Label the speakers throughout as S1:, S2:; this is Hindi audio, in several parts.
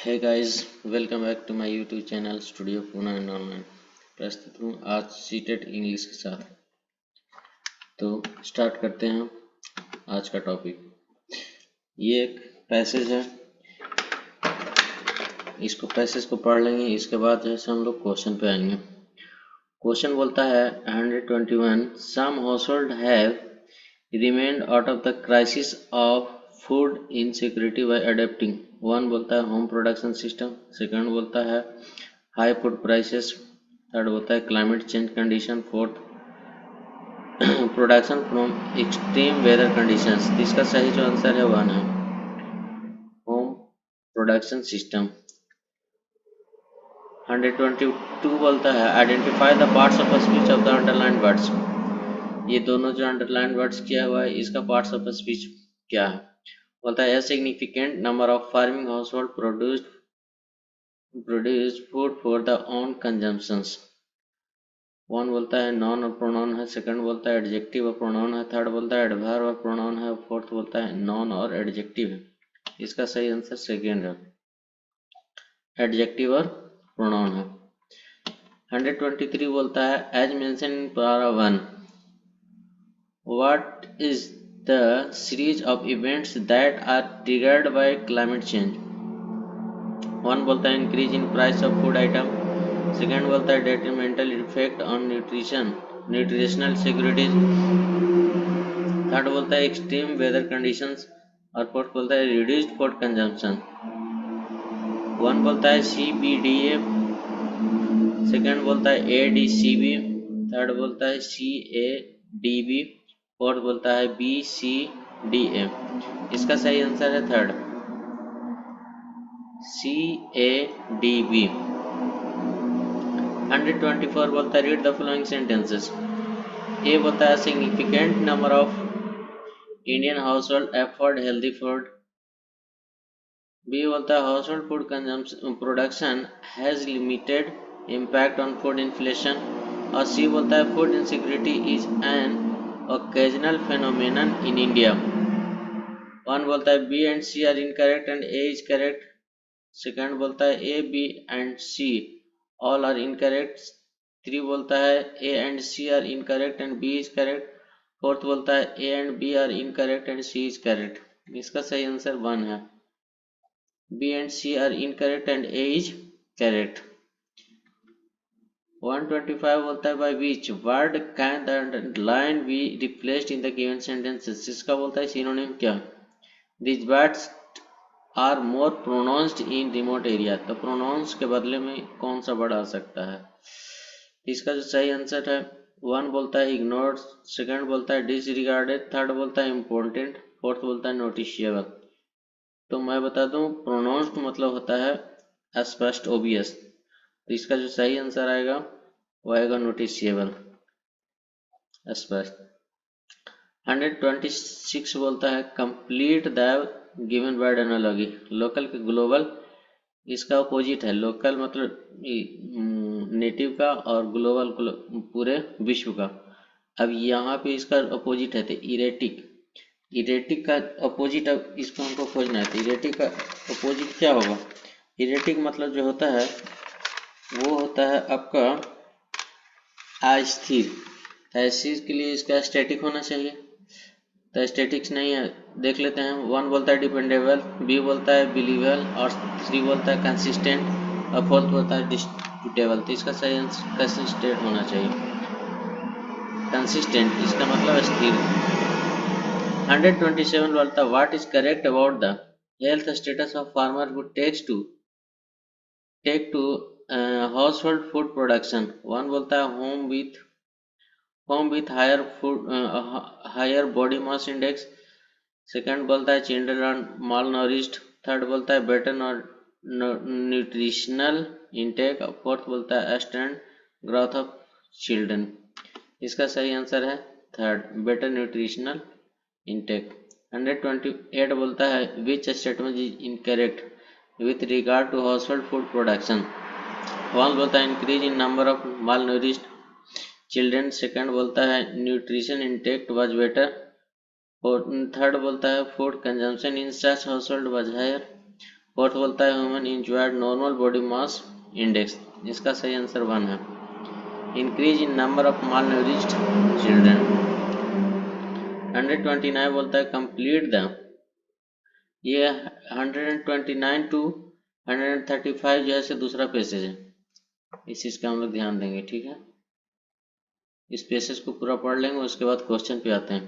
S1: Hey guys, welcome back to my YouTube channel studio Poona and online. प्रस्तुत हूँ आज सीटेट इंग्लिश के साथ। तो स्टार्ट करते हैं आज का टॉपिक। ये एक पैसेज है, इसको पैसेज को पढ़ लेंगे। इसके बाद जैसे हम लोग क्वेश्चन पे आएंगे। क्वेश्चन बोलता है 121 some household have remained out of the crisis of food insecurity by adapting। One बोलता है होम प्रोडक्शन सिस्टम, सेकंड बोलता है हाई फूड प्राइसेस, थर्ड बोलता है climate change condition, fourth production from extreme weather conditions. इसका सही जो आंसर है वन है, होम प्रोडक्शन सिस्टम। 122 बोलता है identify the parts of speech of the underline words. ये दोनों जो अंडरलाइन वर्ड्स किया हुआ है इसका पार्ट्स ऑफ स्पीच क्या है। बोलता है significant number of farming household produce food for the own consumptions. One बोलता है नॉन और प्रोनाउन है, सेकंड बोलता है एडजेक्टिव और प्रोनाउन है, थर्ड बोलता है एडवर्ब और प्रोनाउन है, फोर्थ बोलता है नॉन और एडजेक्टिव है। इसका सही आंसर सेकंड है, एडजेक्टिव और प्रोनाउन है। 123 बोलता है as mention in para 1 what is the series of events that are triggered by climate change। One बोलता है increase in price of food item, second बोलता है detrimental effect on nutritional security, third बोलता है एक्सट्रीम वेदर कंडीशंस और फोर्थ बोलता है रिड्यूस्ड फूड कंजम्पशन। वन बोलता है CBDA, सेकेंड बोलता है ADCB, थर्ड बोलता है CADB, फोर्थ बोलता है BCDA। इसका सही आंसर है थर्ड, CADB। 124 बोलता है read the following sentences. A बोलता है significant number of Indian household afford healthy food. B बोलता है household food consumption production has limited impact on food inflation. और सी बोलता है food insecurity is an occasional phenomenon in India. One बोलता है B and C are incorrect and A is correct, second बोलता है A B and C all are incorrect, three बोलता है A and C are incorrect and B is correct, fourth बोलता है A and B are incorrect and C is correct. इसका सही आंसर वन है, B and C are incorrect and A is correct. 125 बोलता है by which word can the underline be replaced in the given sentences. इसका बोलता है सिनोनिम क्या। This words are more pronounced in remote area, तो प्रोनाउंस के बदले में कौन सा वर्ड आ सकता है। इसका जो सही आंसर है वन बोलता है इग्नोर्ड, सेकंड बोलता है डिसरिगार्डेड, थर्ड बोलता है इम्पोर्टेंट, फोर्थ बोलता है नोटिशिएबल। तो मैं बता दूं प्रोनाउंस्ड मतलब होता है स्पष्ट ओबियस, तो इसका जो सही आंसर आएगा वो आएगा नोटिशिएबल स्पष्ट। 126 बोलता है complete the given word analogy. Local के ग्लोबल इसका अपोजिट है, लोकल मतलब नेटिव का और ग्लोबल पूरे विश्व का। अब यहाँ पे इसका अपोजिट है तो इरेटिक, इरेटिक का अपोजिट अब इसको हमको खोजना है, तो इरेटिक का अपोजिट क्या होगा। इरेटिक मतलब जो होता है वो होता है आपका अस्थिर, अस्थिर के लिए इसका स्टैटिक होना चाहिए, तो स्टैटिक्स नहीं है। देख लेते हैं, वन बोलता है डिपेंडेबल, बी बोलता है बिलीवेबल और थ्री बोलता है कंसिस्टेंट और फोर्थ बोलता है डिस्प्यूटेबल। तो इसका सही आंसर कंसिस्टेंट होना चाहिए, कंसिस्टेंट इसका मतलब स्थिर। 127 बोलता है what is correct about the health status of farmer who take to household food production. One बोलता है home with higher body mass index, second बोलता है children are malnourished, third बोलता है बेटर न्यूट्रिशनल इंटेक, फोर्थ बोलता है स्टैंड ग्रोथ ऑफ चिल्ड्रन। इसका सही आंसर है थर्ड, बेटर न्यूट्रिशनल इंटेक। 128 बोलता है which statement is incorrect with regard to household food production. One बोलता है increase in number of malnourished children, second बोलता है nutrition intake was better, third बोलता है food consumption in such household was higher, fourth बोलता है human enjoyed normal body mass index, इसका सही आंसर 1 है। Increase in number of malnourished children. 129 बोलता है कंप्लीट द, ये 129 टू 135 जो है दूसरा पैसेज है, इस चीज का हम लोग ध्यान देंगे, ठीक है। इस पैसेज को पूरा पढ़ लेंगे, उसके बाद क्वेश्चन पे आते हैं।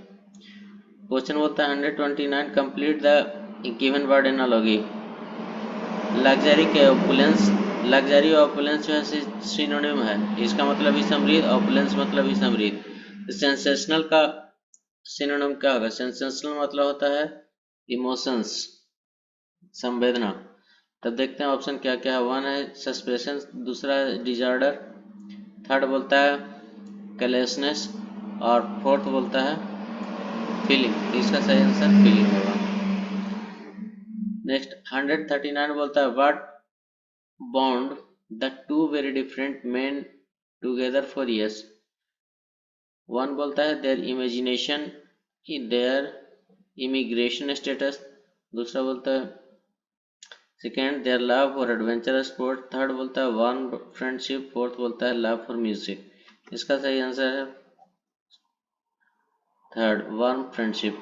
S1: क्वेश्चन बोलता है 129 complete the given word analogy. Luxury के ऑपुलेंस, लग्जरी और ऑपुलेंस जो है सिनोनिम है, इसका मतलब ही समृद्ध, ऑपुलेंस मतलब ही समृद्ध। सेंसेशनल का सिनोनिम क्या होगा? सेंसेशनल मतलब होता है इमोशंस, संवेदना। तब देखते हैं ऑप्शन क्या क्या है। 1 है सस्पेंशन, दूसरा है डिजॉर्डर, थर्ड बोलता है कैलेसनेस, और फोर्थ बोलता है फीलिंग। तो इसका सही आंसर फीलिंग होगा। नेक्स्ट 139 बोलता है what bond the two very different men together for years। 1 बोलता है their imagination, their immigration status, दूसरा बोलता है second their love for adventure sport, third बोलता है वार्म फ्रेंडशिप, फोर्थ बोलता है लव फॉर म्यूजिक। इसका सही आंसर है third, warm friendship.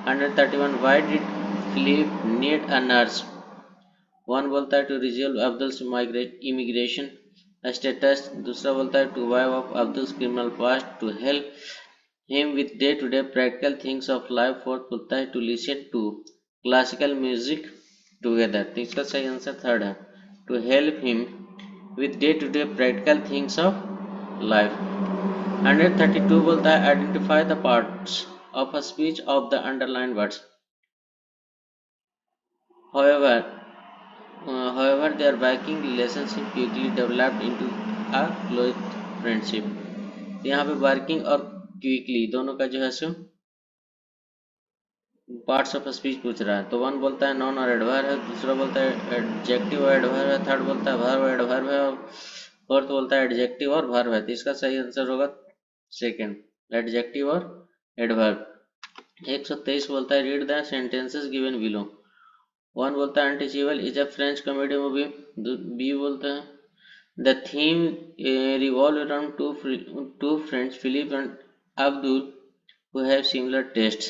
S1: 131 why did Philip need a nurse. 1 बोलता है to resolve Abdul's immigration status, दूसरा बोलता है to waive of Abdul's criminal past, to help him with day to day practical things of life, fourth बोलता है to listen to classical music together. तो इसका सही आंसर थर्ड है, to help him with day to day practical things of life. 132 बोलता है identify the parts of a speech of the underline words. However, however, their working relationship quickly developed into a close friendship। यहाँ पे वर्किंग और क्विकली दोनों का जो है सो पार्ट्स ऑफ स्पीच पूछ रहा है। तो 1 बोलता है नॉन और एडवर्ब है, दूसरा बोलता है एडजेक्टिव और एडवर्ब है, थर्ड बोलता है वर्ब और एडवर्ब है, और फोर्थ बोलता है एडजेक्टिव और वर्ब है। तो इसका सही आंसर होगा सेकेंड, एडजेक्टिव और एडवर्ब। 123 बोलता है read the sentences given below. 1 बोलता है untouchable is a French comedy movie, B बोलता है the theme revolve around two friends Philip and Abdul who have similar tastes।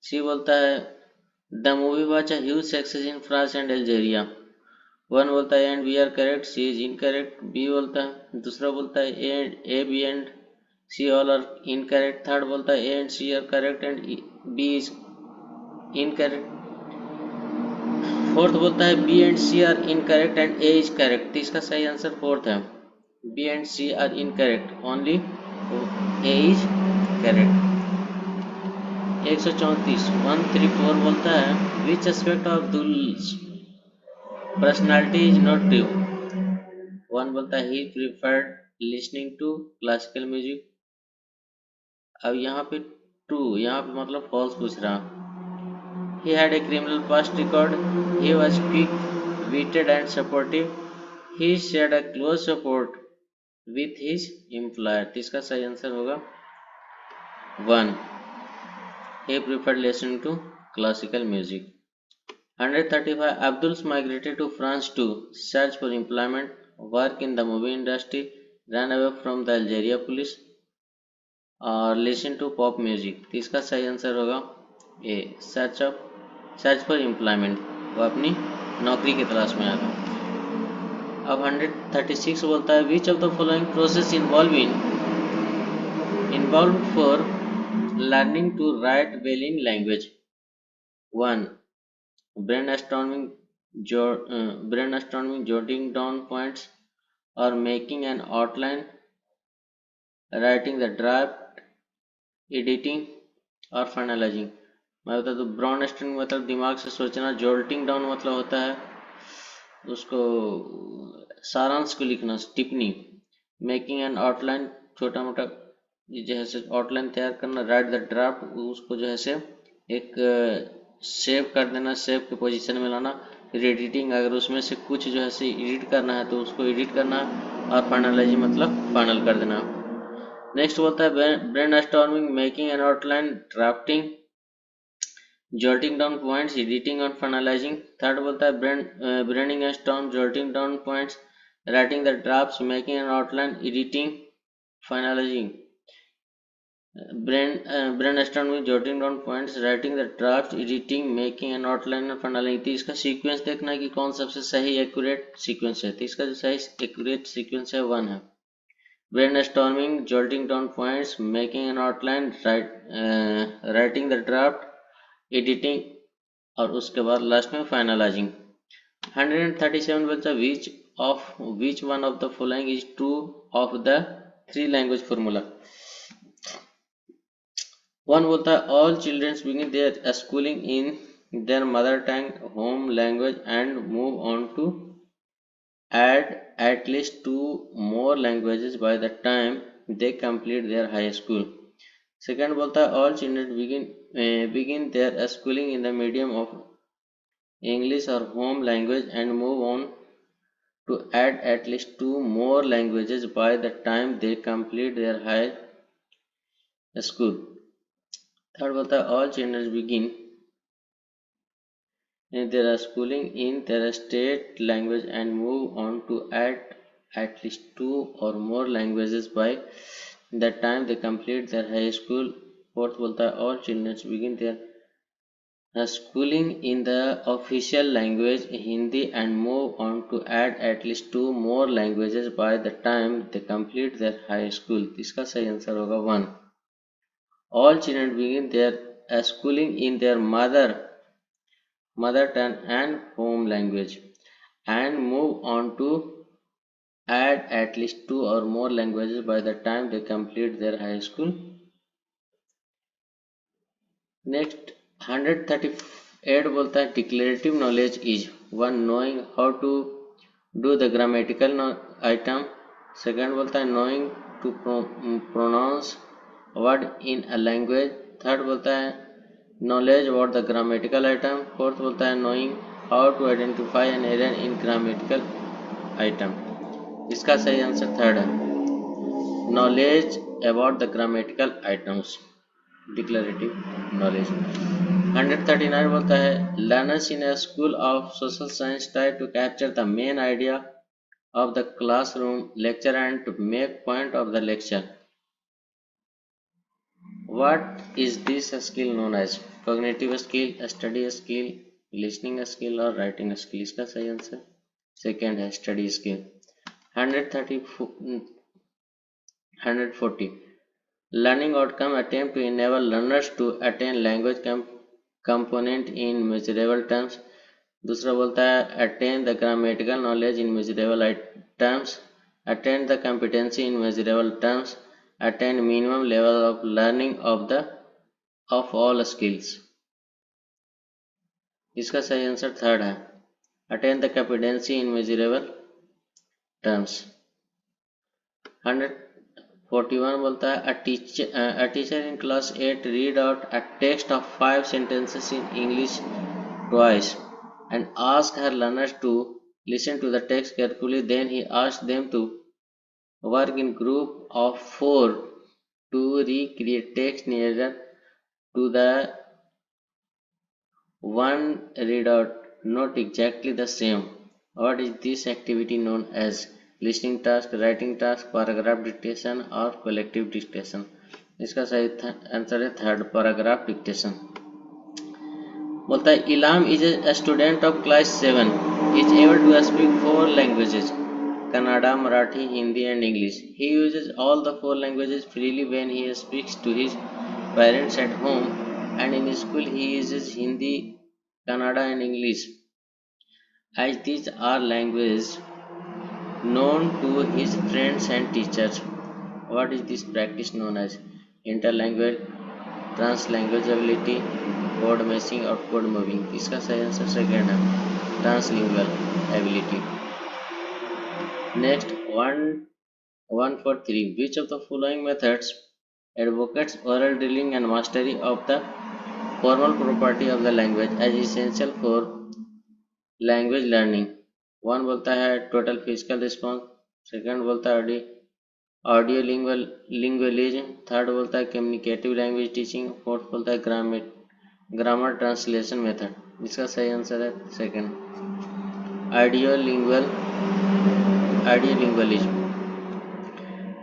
S1: C बोलता है the movie watch a huge success in France and Algeria. 1 बोलता है and B are correct, C is incorrect, B बोलता है दूसरा बोलता है A B and C all are incorrect, third बोलता है A and C are correct and B is incorrect, fourth बोलता है B and C are incorrect and A is correct. तो इसका सही आंसर फोर्थ है, B and C are incorrect, only A is correct. 134 134 बोलता है विच एस्पेक्ट ऑफ दुल्स पर्सनालिटी इज नॉट ट्रू। 1 बोलता है he preferred listening to classical music. अब यहाँ पे ट्रू, यहाँ पे मतलब फॉल्स पूछ रहा। He had a criminal past record, he was quick-witted and supportive, he shared a close support with his employer। तो इसका सही आंसर होगा 1, he preferred listening to classical music। 135 Abdul's migrated to France to search for employment, work in the movie industry, ran away from the Algeria police और listen to pop music। तो इसका सही आंसर होगा ए, सर्च फॉर एम्प्लॉयमेंट, वो अपनी नौकरी की तलाश में आया था। अब 136 बोलता है which of the following process involve for learning to write well in language. 1 brainstorming, jotting down points or making an outline, writing the draft, editing और फाइनलाइजिंग। मैं बता दूँ ब्रॉन स्ट्रिंग मतलब दिमाग से सोचना, जोल्टिंग डाउन मतलब होता है उसको सारांश को लिखना, टिप्पणी, मेकिंग एन आउटलाइन छोटा मोटा जो है से आउटलाइन तैयार करना, राइट द ड्राफ्ट उसको जो है से एक सेव कर देना, सेव के पोजीशन में लाना, फिर एडिटिंग अगर उसमें से कुछ जो है से एडिट करना है तो उसको एडिट करना, और फाइनलाइजिंग मतलब फाइनल कर देना। नेक्स्ट बोलता है brain storming, making an outline, drafting, jotting down points, editing और finalizing. थर्ड बोलता है braining a storm, jotting down points, writing the drafts, making an outline, editing, finalizing. Brainstorming, jotting down points, writing the drafts, editing, making an outline और finalizing. तो इसका सीक्वेंस देखना है कि कौन सबसे सही एक्यूरेट सीक्वेंस है. तो इसका जो सही एक्यूरेट सीक्वेंस है 1 है. Brainstorming, jotting down points, making an outline, writing the draft, editing और उसके बाद लास्ट में फाइनलाइजिंग. 137 बच्चा which one of the following is true of the 3 language formula. 1 बोलता है all children begin their schooling in their mother tongue home language and move on to add at least 2 more languages by the time they complete their high school. Second बोलता है all children begin their schooling in the medium of English or home language and move on to add at least 2 more languages by the time they complete their high school. Third बोलता है all children begin their schooling in their state language and move on to add at least 2 or more languages by the time they complete their high school. Fourth बोलता है all children begin their schooling in the official language Hindi and move on to add at least 2 more languages by the time they complete their high school. इसका सही आंसर होगा 1. All children begin their schooling in their mother tongue and home language and move on to add at least 2 or more languages by the time they complete their high school. Next 138 बोलता है declarative knowledge is 1 knowing how to do the grammatical item. Second बोलता है knowing to pronounce word in a language. Third बोलता है knowledge about the grammatical item. Fourth बोलता है knowing how to identify an error in grammatical item. इसका सही आंसर थर्ड है knowledge about the grammatical items. Declarative knowledge. 139 बोलता है learners in a school of social science try to capture the main idea of the classroom lecture and to make point of the lecture. What is this skill known as? Cognitive skill, study skill, listening skill और राइटिंग स्किल. इसका सही आंसर सेकेंड है study skill. 140 learning outcome attempt to enable learners to attain language component in measurable terms. दूसरा बोलता है attain the grammatical knowledge in measurable terms, attain the competency in measurable terms, attain minimum level of learning of all skills. इसका सही आंसर थर्ड है attain the competency in measurable terms. 141 बोलता है a teacher in class 8 read out a text of 5 sentences in English twice and ask her learners to listen to the text carefully. Then he asked them to work in group of 4 to recreate text nearer to the one read out, not exactly the same. What is this activity known as? Listening task, writing task, paragraph dictation और कलेक्टिव डिक्टेशन. इसका सही आंसर है थर्ड पैराग्राफ डिक्टेशन. बोलता है Ilam is a student of class 7 is able to speak 4 languages Kannada, Marathi, Hindi and English. He uses all the 4 languages freely when he speaks to his parents at home and in school he uses Hindi, Kannada and English as these are languages known to his friends and teachers. What is this practice known as? Interlanguage, translanguageability, code matching और code moving. इसका सही आंसर सेकेंड है translingual ability. Next 143. Which of the following methods advocates oral drilling and mastery of the formal property of the language as essential for language learning? 1 बोलता है टोटल फिजिकल रिस्पॉन्स. सेकंड बोलता है ऑडियो लिंगुअलिज्म. थर्ड बोलता है कम्युनिकेटिव लैंग्वेज टीचिंग. फोर्थ बोलता है ग्रामर ट्रांसलेशन मेथड। इसका सही आंसर है सेकंड, आइडियोलिंगुअलिज्म।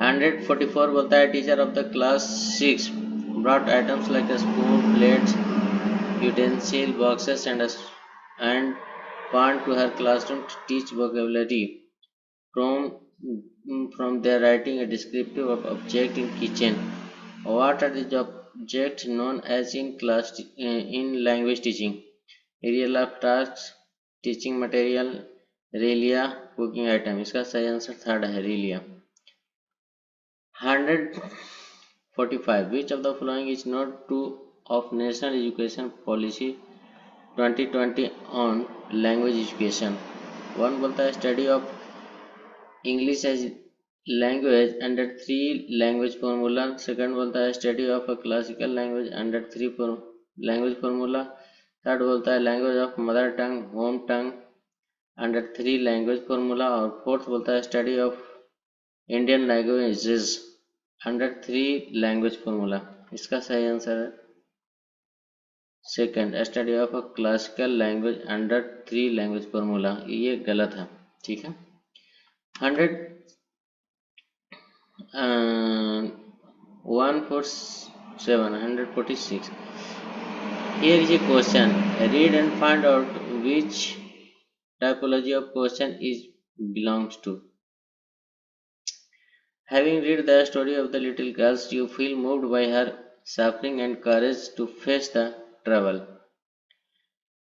S1: 144 बोलता है teacher of the class 6 brought items like spoon, plates, utensil, boxes and pan to her classroom to teach vocabulary. From their writing a descriptive of object in kitchen. What are the objects known as in language teaching? Area of tasks, teaching material, relia, cooking item. इसका सही आंसर थर्ड है relia। 145 which of the following is not true of National Education Policy 2020 on language education? One बोलता है study of English as language under 3 language formula. Second बोलता है study of a classical language under 3 language formula. Third बोलता है language of mother tongue, home tongue under 3 language formula. और फोर्थ बोलता है study of Indian languages under 3 language formula. इसका सही आंसर है second, study of a classical language under 3 language formula. ये गलत है, ठीक है। 146 here is a question, read and find out which typology of question is belongs to. Having read the story of the little girls, you feel moved by her suffering and courage to face the trouble.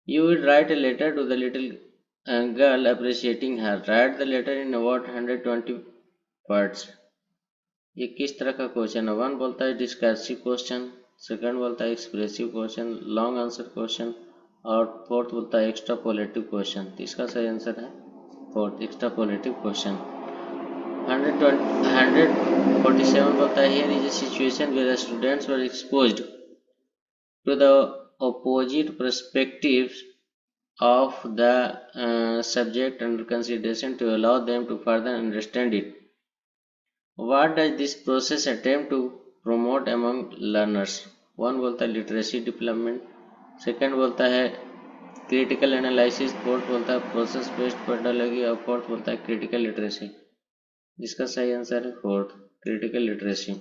S1: You will write a letter to the little girl appreciating her. Write the letter in about 120 words. ये किस तरह का क्वेश्चन है? वन बोलता है डिस्कर्सिव क्वेश्चन, सेकंड बोलता है expressive question, long answer question और फोर्थ बोलता है एक्स्ट्रापोलेटिव क्वेश्चन। तो इसका सही आंसर है फोर्थ, एक्स्ट्रापोलेटिव क्वेश्चन। 147 बोलता है here is a situation where students were exposed to the opposite perspectives of the subject under consideration to allow them to further understand it. What does this process attempt to promote among learners? One बोलता है लिटरेसी डेवलपमेंट, सेकंड बोलता है क्रिटिकल एनालिसिस, फोर्थ बोलता है प्रोसेस बेस्ड पेडागोजी और फोर्थ बोलता है क्रिटिकल लिटरेसी। जिसका सही आंसर है फोर्थ, क्रिटिकल लिटरेसी।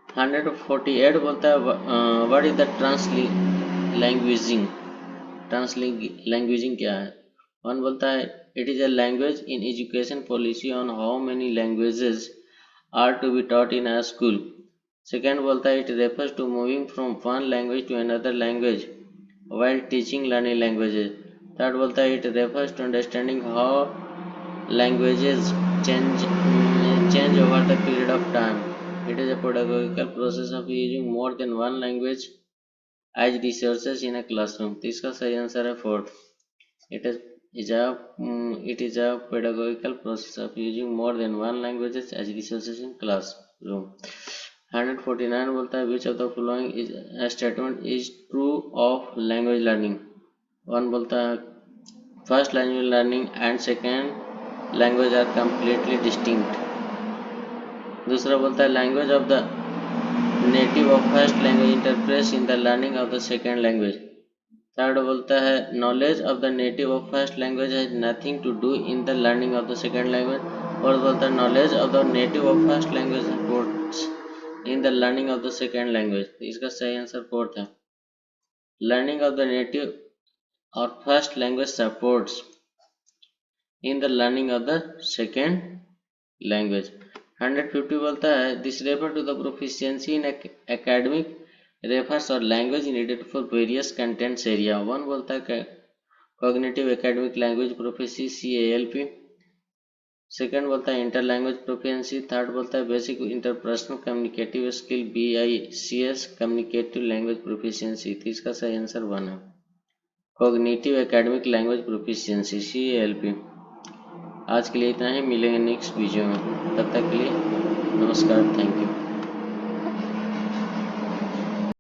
S1: 148 बोलता है what is the translanguaging. Translanguaging क्या है? वन बोलता है it is a language in education policy on how many languages are to be taught in a school. Second बोलता है it refers to moving from one language to another language while teaching learning languages. Third बोलता है it refers to understanding how languages change over the period of time. It is a pedagogical process of using more than one language as resources in a classroom. तो इसका सही आंसर है fourth, it is a pedagogical process of using more than one languages as resources in classroom. 149 बोलता है which of the following is a statement is true of language learning. One बोलता है first language learning and second language are completely distinct. दूसरा बोलता है language of the native of first language interferes in the learning of the second language. Third बोलता है knowledge of the native of first language has nothing to do in the learning of the second language. Fourth बोलता है knowledge of the native of first language supports in the learning of the second language. इसका सही आंसर फोर्थ है, learning of the native or first language supports in the learning of the second language. 150 बोलता है this refer to the proficiency in academic refers or language needed for various contents area. One बोलता है cognitive academic language proficiency CALP, second बोलता है इंटर लैंग्वेज प्रोफिशिएंसी, थर्ड बोलता है basic interpersonal communicative skill BICS communicative language proficiency. तो इसका सही आंसर वन है, cognitive academic language proficiency CALP। आज के लिए इतना ही, मिलेंगे नेक्स्ट वीडियो में, तब तक के लिए नमस्कार, थैंक यू।